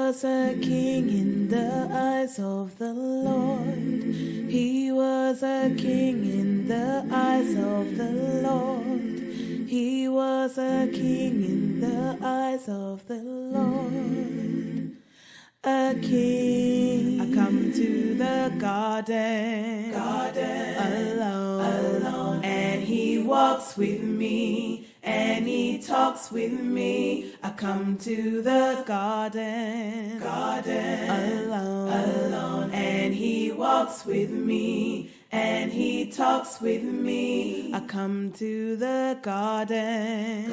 was a king in the eyes of the Lord. He was a king in the eyes of the Lord. He was a king in the eyes of the Lord. A king. I come to the garden alone, and he walks with me, and he talks with me. I come to the garden alone, and he walks with me, and he talks with me. I come to the garden.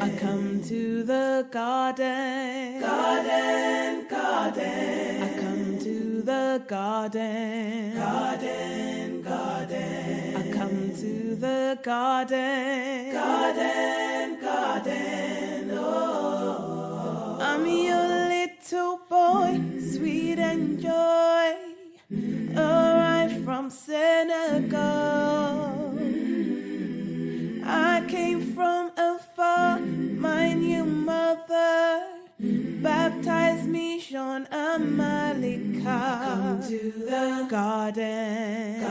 I come to the garden. I come to the garden. I come to the garden. Oh, I'm your little boy, sweet and joy, arrived from Senegal. I came from afar, my new mother baptized me, Jean Amilcar. Come to the garden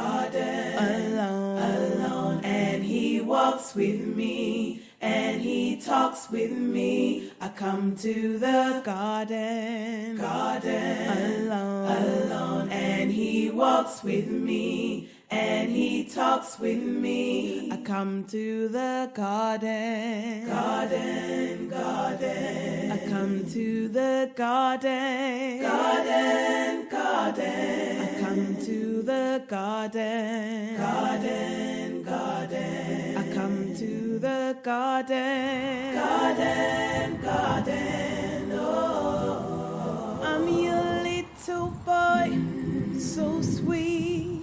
alone, and he walks with me, and he talks with me. I come to the garden alone, and he walks with me, and he talks with me. I come to the garden. I come to the garden. I come to the garden. I come to the garden. Oh, I'm your little boy, so sweet,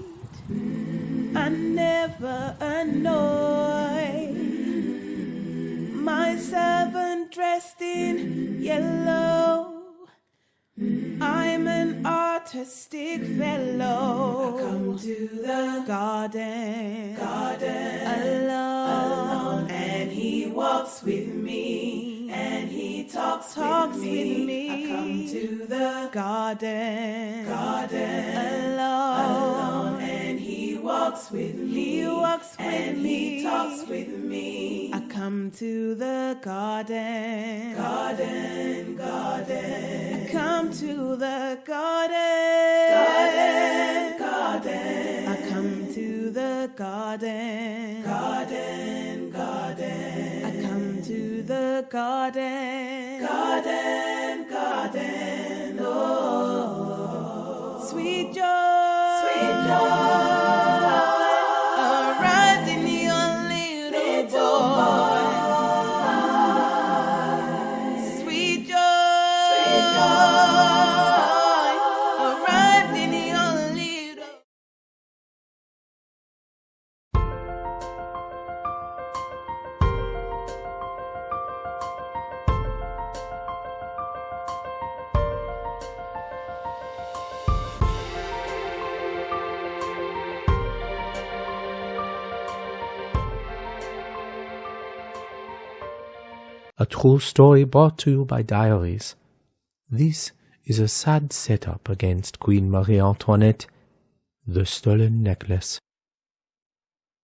I never annoy. My servant dressed in yellow, I'm an artistic fellow. I come to the garden alone, and he walks with me, and he talks with me. I come to the garden alone, and he walks with me, and he talks with me. I come to the garden. I come to the garden. I come to the garden. I come to the garden. Oh, sweet joy, arrived in your little boy. Sweet joy, arrived in your little. A true story brought to you by Diaries. This is a sad setup against Queen Marie-Antoinette, the stolen necklace.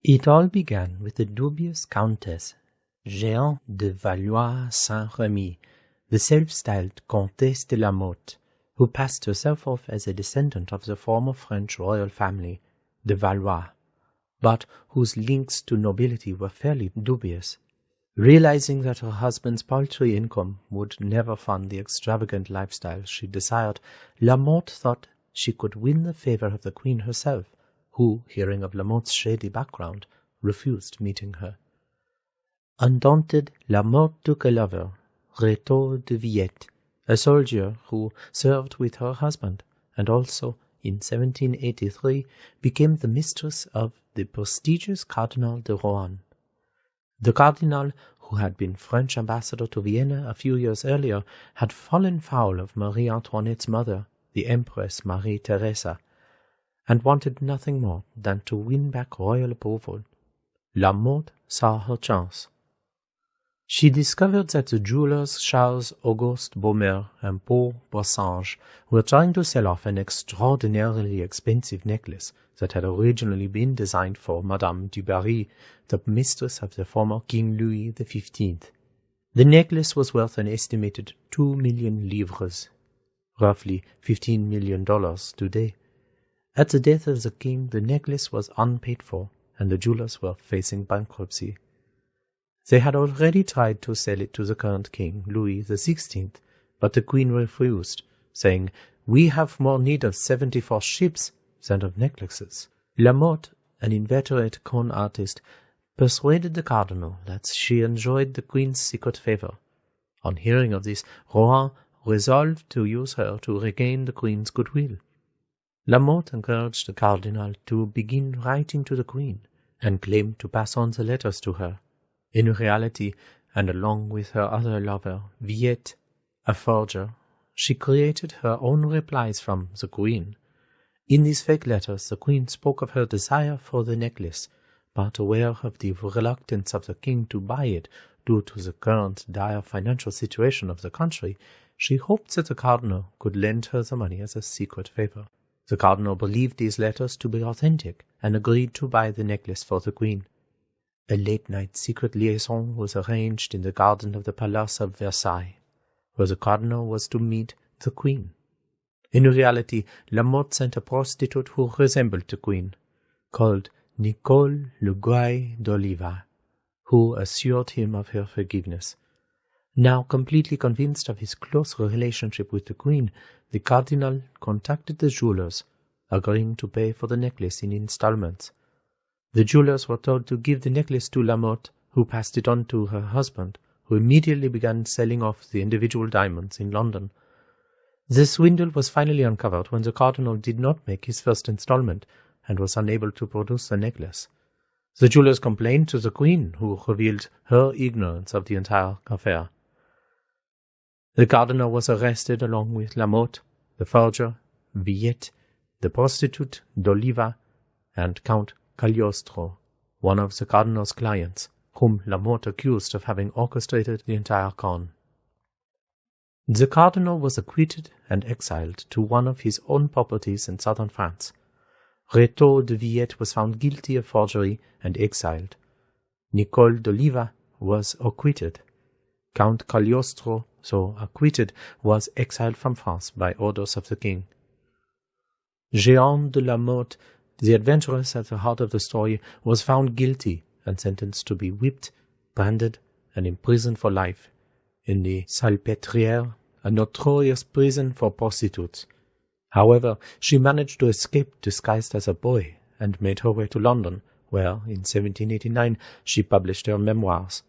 It all began with the dubious Countess Jeanne de Valois-Saint-Remy, the self-styled Comtesse de la Motte, who passed herself off as a descendant of the former French royal family, the Valois, but whose links to nobility were fairly dubious. Realizing that her husband's paltry income would never fund the extravagant lifestyle she desired, La Motte thought she could win the favor of the queen herself, who, hearing of La Motte's shady background, refused meeting her. Undaunted, La Motte took a lover, Rétaux de Villette, a soldier who served with her husband, and also, in 1783, became the mistress of the prestigious Cardinal de Rohan. The Cardinal, who had been French ambassador to Vienna a few years earlier, had fallen foul of Marie-Antoinette's mother, the Empress Marie Theresa, and wanted nothing more than to win back royal approval. La Motte saw her chance. She discovered that the jewelers Charles-Auguste Baumer and Paul Bossange were trying to sell off an extraordinarily expensive necklace that had originally been designed for Madame du Barry, the mistress of the former King Louis XV. The necklace was worth an estimated 2 million livres, roughly $15 million today. At the death of the king, the necklace was unpaid for, and the jewelers were facing bankruptcy. They had already tried to sell it to the current king, Louis XVI, but the queen refused, saying, "We have more need of 74 ships than of necklaces." Lamotte, an inveterate con artist, persuaded the cardinal that she enjoyed the queen's secret favor. On hearing of this, Rohan resolved to use her to regain the queen's goodwill. Lamotte encouraged the cardinal to begin writing to the queen, and claimed to pass on the letters to her. In reality, and along with her other lover, Villette, a forger, she created her own replies from the queen. In these fake letters, the queen spoke of her desire for the necklace, but aware of the reluctance of the king to buy it due to the current dire financial situation of the country, she hoped that the cardinal could lend her the money as a secret favor. The cardinal believed these letters to be authentic and agreed to buy the necklace for the queen. A late-night secret liaison was arranged in the garden of the Palace of Versailles, where the cardinal was to meet the queen. In reality, Lamotte sent a prostitute who resembled the queen, called Nicole Le Guay d'Oliva, who assured him of her forgiveness. Now completely convinced of his close relationship with the queen, the cardinal contacted the jewelers, agreeing to pay for the necklace in installments. The jewelers were told to give the necklace to Lamotte, who passed it on to her husband, who immediately began selling off the individual diamonds in London. The swindle was finally uncovered when the cardinal did not make his first installment and was unable to produce the necklace. The jewelers complained to the queen, who revealed her ignorance of the entire affair. The cardinal was arrested along with Lamotte, the forger, Villette, the prostitute, d'Oliva, and Count Cagliostro, one of the cardinal's clients, whom Lamotte accused of having orchestrated the entire con. The cardinal was acquitted and exiled to one of his own properties in southern France. Rétaux de Villette was found guilty of forgery and exiled. Nicole d'Oliva was acquitted. Count Cagliostro, though acquitted, was exiled from France by orders of the king. Jean de Lamotte, the adventuress at the heart of the story, was found guilty and sentenced to be whipped, branded, and imprisoned for life in the Salpêtrière, a notorious prison for prostitutes. However, she managed to escape disguised as a boy and made her way to London, where, in 1789, she published her memoirs.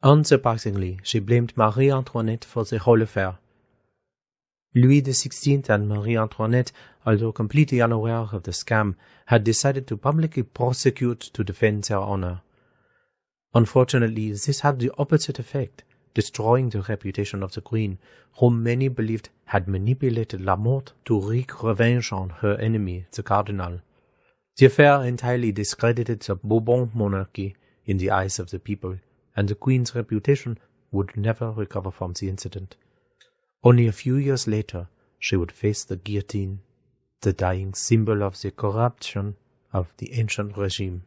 Unsurprisingly, she blamed Marie Antoinette for the whole affair. Louis XVI and Marie Antoinette, although completely unaware of the scam, had decided to publicly prosecute to defend their honor. Unfortunately, this had the opposite effect, destroying the reputation of the queen, whom many believed had manipulated Lamotte to wreak revenge on her enemy, the cardinal. The affair entirely discredited the Bourbon monarchy in the eyes of the people, and the queen's reputation would never recover from the incident. Only a few years later, she would face the guillotine, the dying symbol of the corruption of the ancient regime.